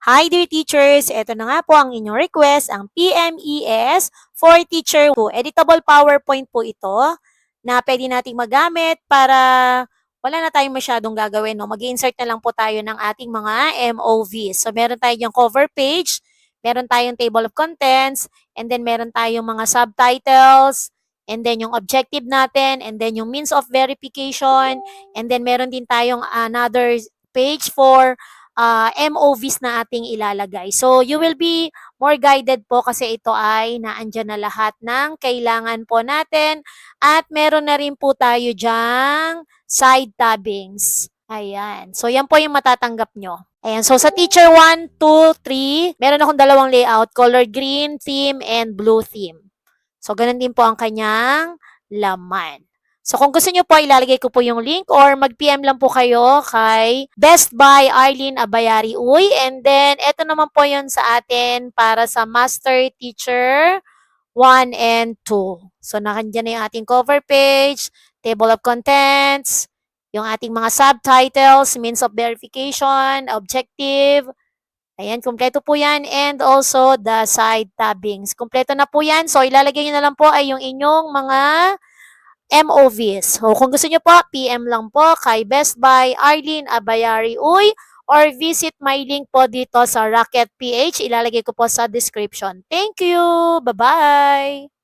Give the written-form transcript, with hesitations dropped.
Hi dear teachers! Ito na nga po ang inyong request, ang PMES for Teacher 2. Editable PowerPoint po ito na pwede nating magamit para wala na tayong masyadong gagawin. No? Mag-insert na lang po tayo ng ating mga MOVs. So meron tayong cover page, meron tayong table of contents, and then meron tayong mga subtitles, and then yung objective natin, and then yung means of verification, and then meron din tayong another page for MOVs na ating ilalagay. So, you will be more guided po kasi ito ay naandyan na lahat ng kailangan po natin at meron na rin po tayo dyang side tabbings. Ayan. So, yan po yung matatanggap nyo. Ayan. So, sa teacher 1, 2, 3, meron akong dalawang layout, color green theme and blue theme. So, ganun din po ang kanyang laman. So, kung gusto nyo po, ilalagay ko po yung link or mag-PM lang po kayo kay Best by Arlene Abayari Uy. And then, eto naman po yun sa atin para sa Master Teacher 1 and 2. So, nakandyan na yung ating cover page, table of contents, yung ating mga subtitles, means of verification, objective. Ayan, kumpleto po yan. And also, the side tabbings. Kumpleto na po yan. So, ilalagay nyo na lang po ay yung inyong mga MOVs. So, kung gusto nyo po, PM lang po kay Best by Arlene Abayari Uy or visit my link po dito sa Rocket PH. Ilalagay ko po sa description. Thank you! Bye-bye!